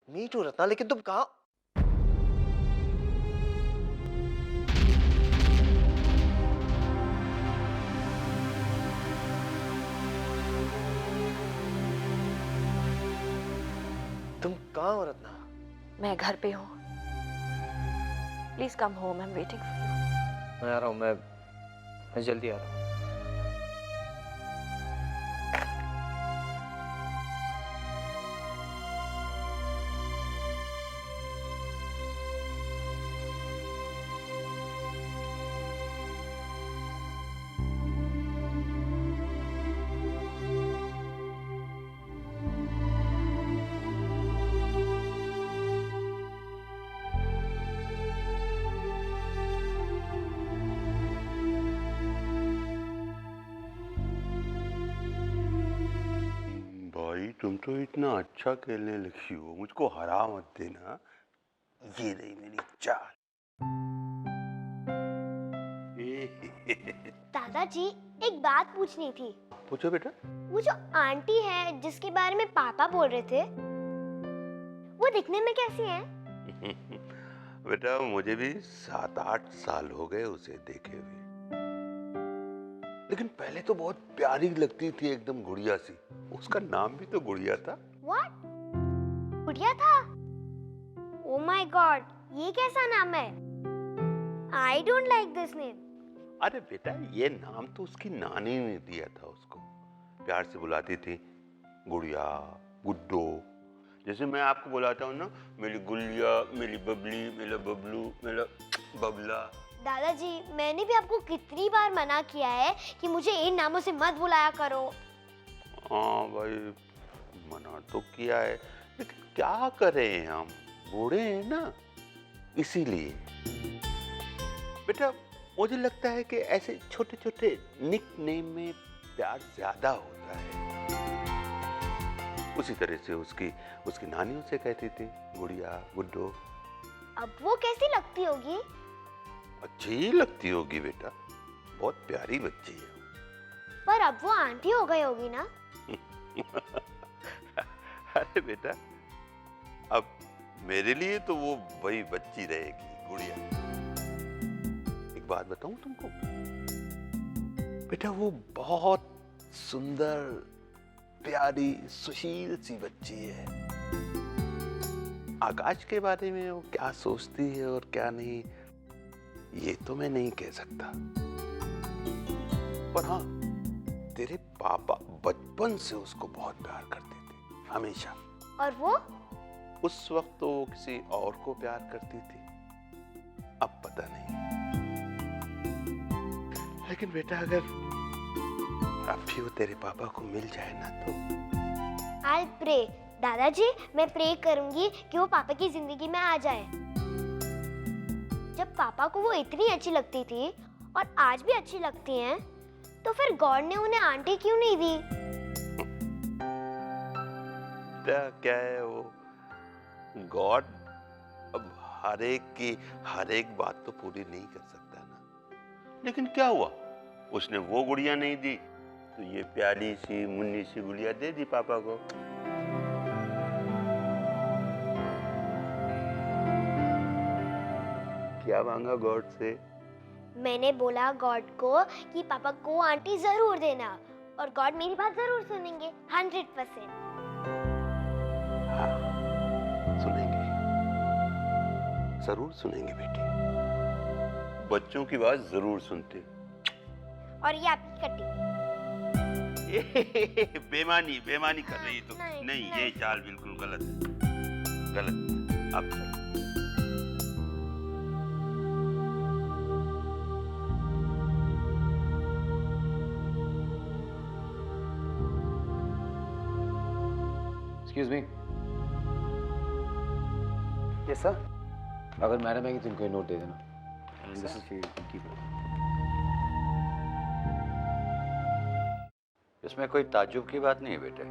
मी to Ratna, लेकिन तुम कहाँ? तुम कहाँ हो रत्ना? मैं घर पे हूँ। Please come home, I am waiting for you. मैं आ रहा हूँ, मैं जल्दी आ रहा हूँ। भाई तुम तो इतना अच्छा खेलने लगी हो, मुझको हरा मत देना। ये रही मेरी चाल। दादाजी, एक बात पूछनी थी। पूछो बेटा। वो जो आंटी है जिसके बारे में पापा बोल रहे थे, वो दिखने में कैसी है? बेटा मुझे भी 7-8 साल हो गए उसे देखे हुए, लेकिन पहले तो बहुत प्यारी लगती थी, एकदम गुड़िया सी। उसका नाम भी तो गुड़िया था। What? गुड़िया था? Oh my God, ये कैसा नाम है? I don't like this name. अरे बेटा ये नाम तो उसकी नानी ने दिया था उसको। प्यार से बुलाती थी गुड़िया, गुड्डो। जैसे मैं आपको बुलाता हूँ ना, मेरी गुलिया, मेरी बबली, मेरा बबलू, मेरा बबला। दादाजी, मैंने भी आपको कितनी बार मना किया है कि मुझे इन नामों से मत बुलाया करो। हाँ भाई, मना तो किया है, लेकिन क्या करें, हम बूढ़े हैं ना, इसीलिए। बेटा मुझे लगता है कि ऐसे छोटे छोटे निक नेम में प्यार ज्यादा होता है। उसी तरह से उसकी नानी उसे कहती थी गुड़िया, गुड्डो। अब वो कैसी लगती होगी? अच्छी ही लगती होगी बेटा, बहुत प्यारी बच्ची है। पर अब वो आंटी हो गई होगी ना? अरे बेटा, अब मेरे लिए तो वो वही बच्ची रहेगी, गुड़िया। एक बात बताऊं तुमको बेटा, वो बहुत सुंदर, प्यारी, सुशील सी बच्ची है। आकाश के बारे में वो क्या सोचती है और क्या नहीं, ये तो मैं नहीं कह सकता। पर हाँ, तेरे पापा बचपन से उसको बहुत प्यार करते थे, हमेशा। और वो? उस वक्त तो वो किसी और को प्यार करती थी, अब पता नहीं। लेकिन बेटा अगर अब भी वो तेरे पापा को मिल जाए ना तो। I'll pray. दादाजी, मैं प्रे करूंगी कि वो पापा की जिंदगी में आ जाए। जब पापा को वो इतनी अच्छी लगती थी और आज भी अच्छी लगती हैं, तो फिर गॉड ने उन्हें आंटी क्यों नहीं दी? क्या है वो गॉड, अब हर एक बात तो पूरी नहीं कर सकता ना। लेकिन क्या हुआ, उसने वो गुड़िया नहीं दी तो ये प्यारी सी मुन्नी सी गुड़िया दे दी पापा को। क्या मांगा गॉड से? मैंने बोला गॉड को कि पापा को आंटी जरूर देना, और गॉड मेरी बात जरूर सुनेंगे, 100%। हाँ, सुनेंगे, जरूर सुनेंगे बेटी। बच्चों की बात जरूर सुनते। और ये आपकी कटी। बेमानी कर रही तो नहीं, ये चाल बिल्कुल गलत है, गलत। अब एक्सक्यूज मी। Yes sir. अगर मैडम आएगी तो इनको ये नोट दे देना। This is for you, keep it. इसमें कोई ताज्जुब की बात नहीं है बेटे।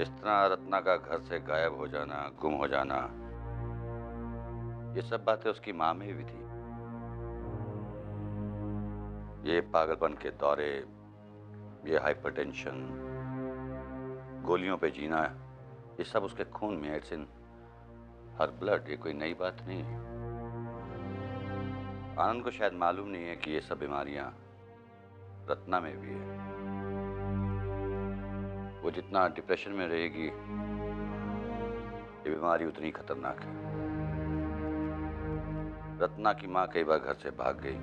इस तरह रत्ना का घर से गायब हो जाना, गुम हो जाना, ये सब बातें उसकी माँ में भी थी। ये पागलपन के दौरे, ये हाइपरटेंशन, गोलियों पे जीना, ये सब उसके खून में, इट्स इन हर ब्लड। ये कोई नई बात नहीं है। आनंद को शायद मालूम नहीं है कि ये सब बीमारियां रत्ना में भी है। वो जितना डिप्रेशन में रहेगी, ये बीमारी उतनी खतरनाक है। रत्ना की माँ कई बार घर से भाग गई,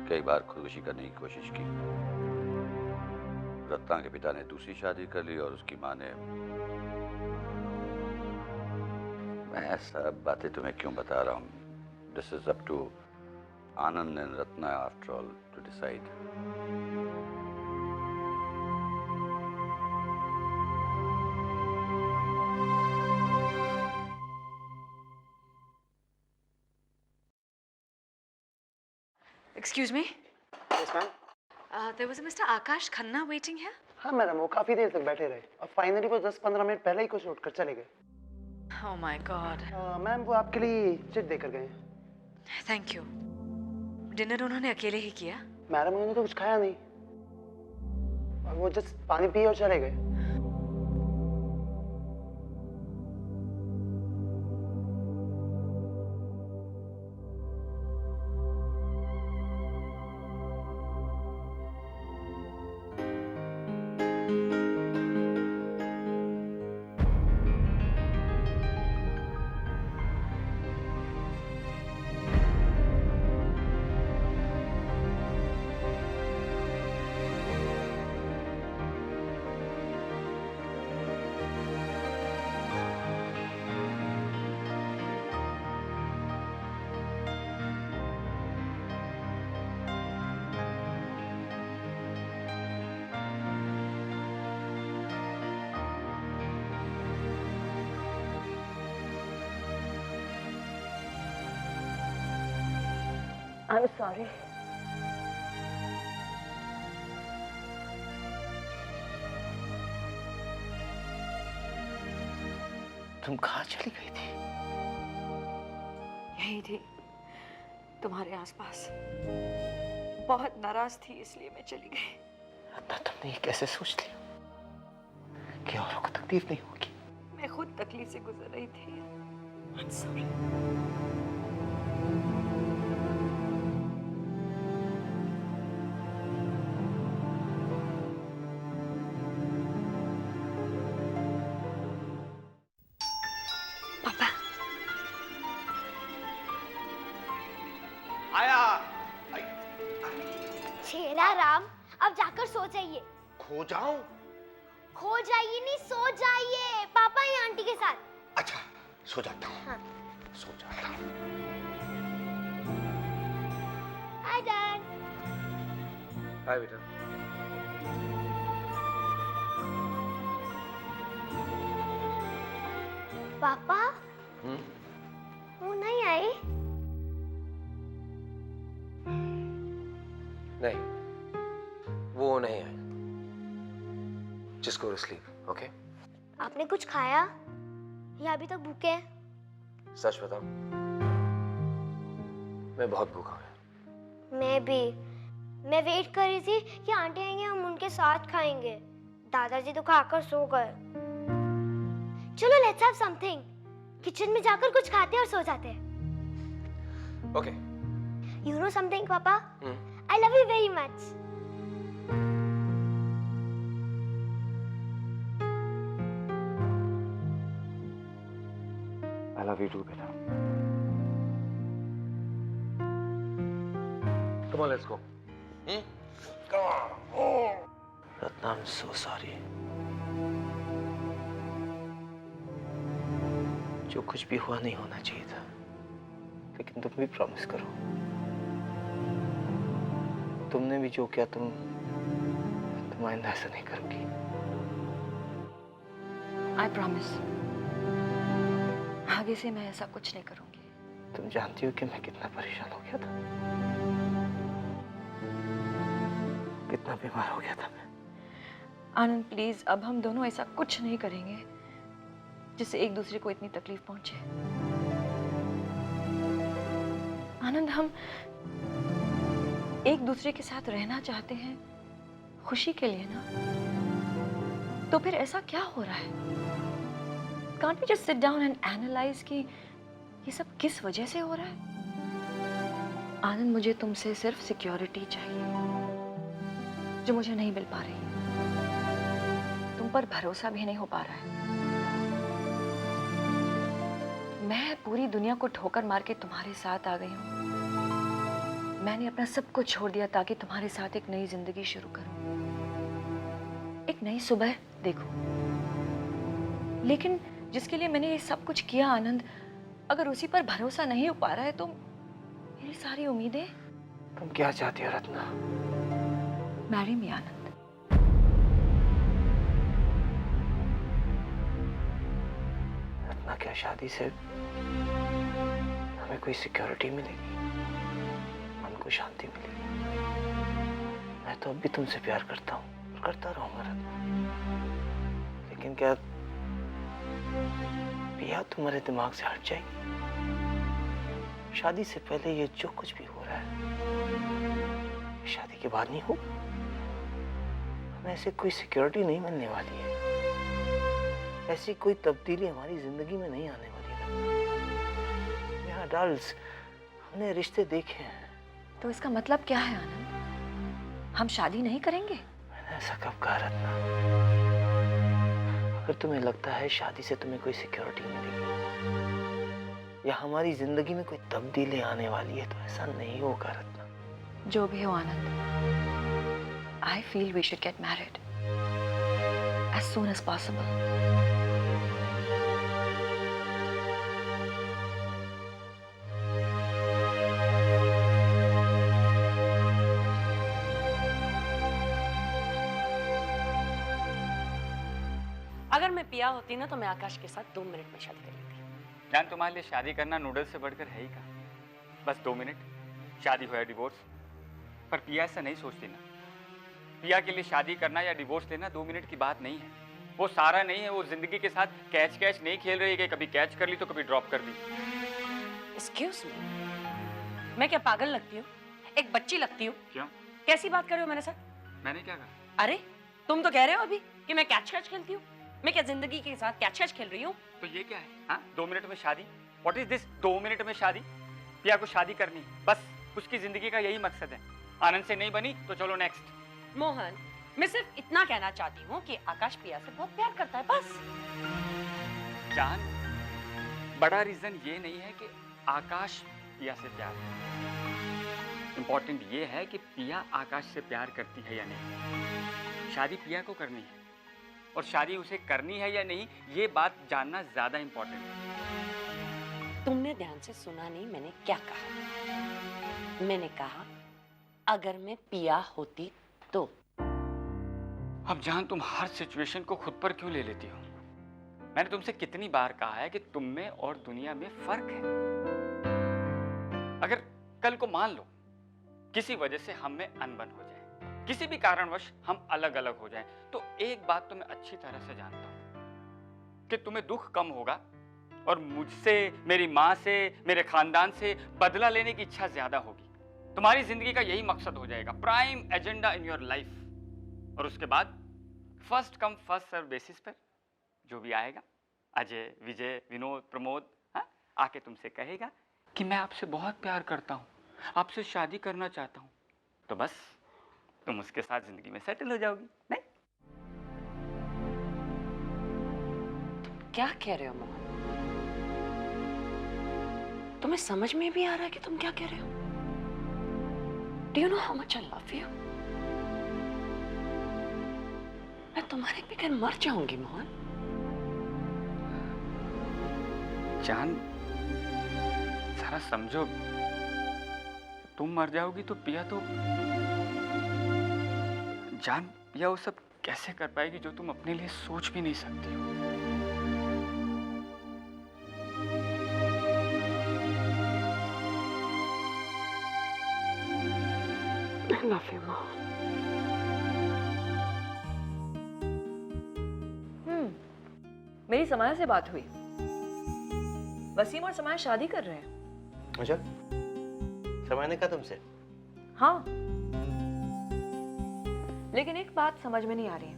कई बार खुदकुशी करने की कोशिश की। रत्ना के पिता ने दूसरी शादी कर ली और उसकी माँ ने। मैं सब बातें तुम्हें क्यों बता रहा हूँ? This is up to Anand and Ratna after all to decide. Excuse me? Yes ma'am. There was a Mr. Akash Khanna waiting here. हाँ मैडम, वो काफ़ी देर तक बैठे रहे और फाइनली वो 10-15 मिनट पहले ही कुछ उठकर चले गए। Oh my God. मैम वो आपके लिए चिट देकर गए हैं। Thank you. डिनर उन्होंने अकेले ही किया? मैडम उन्होंने तो कुछ खाया नहीं और वो जस्ट पानी पिए और चले गए। I'm sorry. तुम कहाँ चली गई थी? यही थी, तुम्हारे आसपास। बहुत नाराज थी इसलिए मैं चली गई। रत्ना, तुमने ये कैसे सोच लिया कि औरों को तकलीफ नहीं होगी? मैं खुद तकलीफ से गुजर रही थी। I'm sorry. पापा, आया। शेरा राम, अब जाकर सो जाइए। खो जाऊं? खो जाइए नहीं, सो जाइए। पापा या आंटी के साथ। अच्छा, सो जाता हूँ। हाँ। सो जाता हूँ। Hi dad. हाय बेटा। पापा वो नहीं आई? नहीं, वो नहीं आए। Just go to sleep, okay? आपने कुछ खाया या अभी तक भूखे हैं? सच बताऊं, मैं बहुत भूखा हूँ। मैं भी। मैं वेट कर रही थी कि आंटी आएंगे, हम उनके साथ खाएंगे। दादाजी तो खाकर सो गए। चलो लेट्स हैव समथिंग। किचन में जाकर कुछ खाते और सो जाते हैं। Okay. You know something, पापा? I love you very much. I love you too, बेटा। Come on, let's go. Ratna, I'm so sorry. जो कुछ भी हुआ नहीं होना चाहिए था, लेकिन तुम भी प्रॉमिस करो। तुमने भी जो किया, तुम आइंदा ऐसा नहीं करोगी। I promise. आगे से मैं ऐसा कुछ नहीं करूंगी। तुम जानती हो कि मैं कितना परेशान हो गया था, कितना बीमार हो गया था मैं। आनंद प्लीज, अब हम दोनों ऐसा कुछ नहीं करेंगे जिससे एक दूसरे को इतनी तकलीफ पहुंचे। आनंद, हम एक दूसरे के साथ रहना चाहते हैं, खुशी के लिए ना। तो फिर ऐसा क्या हो रहा है? Can't we just sit down and analyze कि ये सब किस वजह से हो रहा है? आनंद, मुझे तुमसे सिर्फ सिक्योरिटी चाहिए जो मुझे नहीं मिल पा रही। तुम पर भरोसा भी नहीं हो पा रहा है। मैं पूरी दुनिया को ठोकर मार के तुम्हारे साथ आ गई हूँ। मैंने अपना सब कुछ छोड़ दिया ताकि तुम्हारे साथ एक नई जिंदगी शुरू करूं, एक नई सुबह देखूं। लेकिन जिसके लिए मैंने ये सब कुछ किया आनंद, अगर उसी पर भरोसा नहीं हो पा रहा है तो मेरी सारी उम्मीदें। तुम क्या चाहती हो रत्ना? मैरी मी आनंद। रत्ना, क्या शादी से हमें कोई सिक्योरिटी मिलेगी, मन को शांति मिलेगी? मैं तो अब भी तुमसे प्यार करता हूँ और करता रहूंगा रत्ना, लेकिन क्या पिया तुम्हारे दिमाग से हट जाएगी? शादी से पहले ये जो कुछ भी हो रहा है शादी के बाद नहीं होगा। हमें ऐसे कोई सिक्योरिटी नहीं मिलने वाली है, ऐसी कोई तब्दीली हमारी जिंदगी में नहीं आने वाली है। यहाँ अडल्ट्स, हमने रिश्ते देखे हैं। तो इसका मतलब क्या है आनंद? हम शादी नहीं करेंगे? मैंने ऐसा कब कहा रत्ना? अगर तुम्हें लगता है शादी से तुम्हें कोई सिक्योरिटी मिलेगी या हमारी जिंदगी में कोई तब्दीली आने वाली है तो ऐसा नहीं होगा रत्ना। जो भी हो आनंद, I feel we should get married as soon as possible. अगर मैं पिया होती ना तो मैं आकाश के साथ 2 मिनट में शादी कर लेती। जान, तुम्हारे लिए शादी करना नूडल्स से बढ़कर है ही कहाँ। बस 2 मिनट, शादी हो या डिवोर्स। पर पिया ऐसा नहीं सोचती ना। पिया के लिए शादी करना या डिवोर्स लेना 2 मिनट की बात नहीं है। वो सारा नहीं है, वो जिंदगी के साथ कैच कैच नहीं खेल रही है कि कभी कैच कर ली तो कभी ड्रॉप कर दी। एक्सक्यूज मी, मैं क्या पागल लगती हूँ? एक बच्ची लगती हूँ? क्यों? कैसी बात कर रहे हो मेरे साथ? मैंने क्या कहा? अरे तुम तो कह रहे हो अभी कि मैं कैच कैच खेलती हूँ। मैं क्या जिंदगी के साथ कैच कैच खेल रही हूँ? तो ये क्या है? हाँ, 2 मिनट में शादी? व्हाट इज दिस 2 मिनट में शादी? पिया को शादी करनी है, बस उसकी जिंदगी का यही मकसद है। आनंद से नहीं बनी तो चलो नेक्स्ट। मोहन, मैं सिर्फ इतना कहना चाहती हूँ कि आकाश पिया से बहुत प्यार करता है, बस। जान, बड़ा रीजन ये नहीं है कि आकाश पिया से प्यार करता है। इंपॉर्टेंट ये है कि पिया आकाश से प्यार करती है या नहीं। शादी पिया को करनी है और शादी उसे करनी है या नहीं, ये बात जानना ज्यादा इंपॉर्टेंट है। तुमने ध्यान से सुना नहीं मैंने क्या कहा? मैंने कहा अगर मैं पिया होती तो। अब जान, तुम हर सिचुएशन को खुद पर क्यों ले लेती हो? मैंने तुमसे कितनी बार कहा है कि तुम में और दुनिया में फर्क है। अगर कल को मान लो किसी वजह से हम में अनबन हो जाए, किसी भी कारणवश हम अलग अलग हो जाएं, तो एक बात तो मैं अच्छी तरह से जानता हूं कि तुम्हें दुख कम होगा और मुझसे, मेरी माँ से, मेरे खानदान से बदला लेने की इच्छा ज्यादा होगी। तुम्हारी जिंदगी का यही मकसद हो जाएगा, prime agenda in your life. और उसके बाद first come first serve basis पर जो भी आएगा, अजय, विजय, विनोद, प्रमोद, हाँ, आके तुमसे कहेगा कि मैं आपसे बहुत प्यार करता हूँ, आपसे शादी करना चाहता हूँ, तो बस तुम उसके साथ जिंदगी में सेटल हो जाओगी। नहीं? तुम क्या कह रहे हो मोहन? तुम्हें समझ में भी आ रहा है कि तुम क्या कह रहे हो? Do you know how much I love you? मैं तुम्हारे बगैर मर जाऊंगी मोहन। जान, जरा समझो, तुम मर जाओगी तो पिया तो, जान, पिया वो सब कैसे कर पाएगी जो तुम अपने लिए सोच भी नहीं सकती हो। I love you, Mom. मेरी समाया से बात हुई। वसीम और समाया शादी कर रहे हैं। अच्छा, समय ने कहा तुमसे? हाँ, लेकिन एक बात समझ में नहीं आ रही है।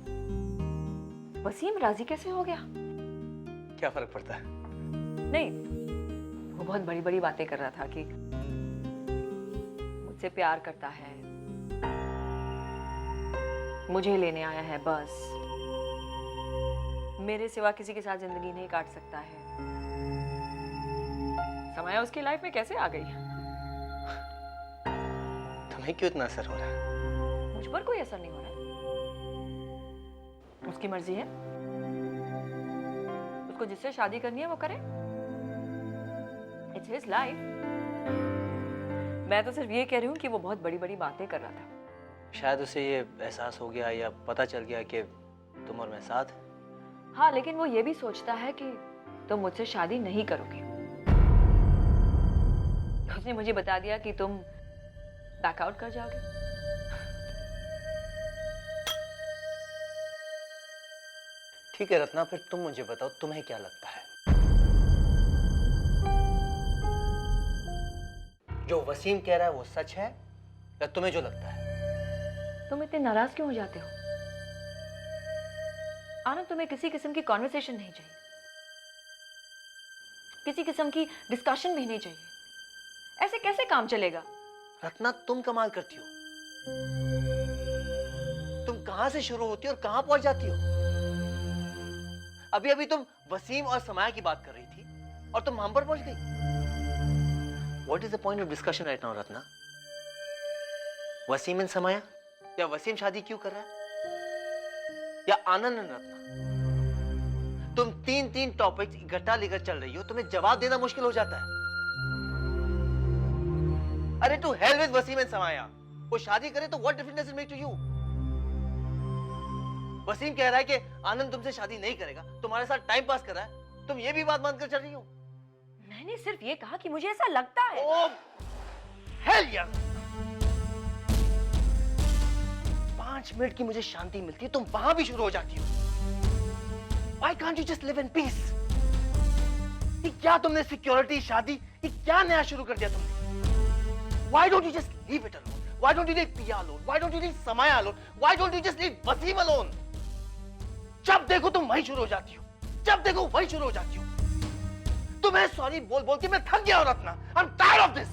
वसीम राजी कैसे हो गया? क्या फर्क पड़ता है? नहीं, वो बहुत बड़ी बड़ी बातें कर रहा था कि मुझसे प्यार करता है, मुझे लेने आया है बस, मेरे सिवा किसी के साथ जिंदगी नहीं काट सकता है। समाया उसकी लाइफ में कैसे आ गई? तुम्हें क्यों इतना असर हो रहा है? मुझ पर कोई असर नहीं हो रहा है। उसकी मर्जी है, उसको जिससे शादी करनी है वो करे। It's his life. मैं तो सिर्फ ये कह रही हूँ कि वो बहुत बड़ी बड़ी बातें कर रहा था। शायद उसे ये एहसास हो गया या पता चल गया कि तुम और मैं साथ हैं। हाँ, लेकिन वो ये भी सोचता है कि तुम मुझसे शादी नहीं करोगे। उसने मुझे बता दिया कि तुम बैक आउट कर जाओगे। ठीक है रत्ना, फिर तुम मुझे बताओ तुम्हें क्या लगता है? जो वसीम कह रहा है वो सच है या तुम्हें जो लगता है? तुम इतने नाराज क्यों हो जाते हो? आनंद, तुम्हें किसी किस्म की कॉन्वर्सेशन नहीं चाहिए, किसी किस्म की डिस्कशन भी नहीं चाहिए। ऐसे कैसे काम चलेगा? रत्ना, तुम कमाल करती हो। तुम कहां से शुरू होती हो और कहां पहुंच जाती हो? अभी अभी तुम वसीम और समाया की बात कर रही थी और तुम हम पर पहुंच गई। What is the point of discussion right now, Ratna? Wasim and Samaya, या वसीम शादी क्यों कर रहा है, या आनंद एंड रत्ना? तुम तीन तीन टॉपिक्स इकट्ठा लेकर चल रही हो, तुम्हें जवाब देना मुश्किल हो जाता है। अरे to hell with Wasim and Samaya, वो शादी करे तो what difference does it make to you? Wasim कह रहा है कि आनंद तुमसे शादी नहीं करेगा, तुम्हारे साथ टाइम पास कर रहा है, तुम ये भी बात मानकर चल रही हो? मैंने सिर्फ ये कहा कि मुझे ऐसा लगता है। ओह हेल यार, 5 मिनट की मुझे शांति मिलती है, तुम वहां भी शुरू हो जाती हो। Why can't you just live in peace? ये क्या तुमने सिक्योरिटी, शादी, ये क्या नया शुरू कर दिया तुमने? Why don't you just leave it alone? Why don't you leave Pia alone? Why don't you leave Samaya alone? Why don't you just leave Wasim alone? जब देखो तुम वहीं शुरू हो जाती हो, जब देखो वहीं शुरू हो जाती हो। तुम्हें सॉरी बोल बोल के मैं थक गया हूं Ratna. I'm tired of this.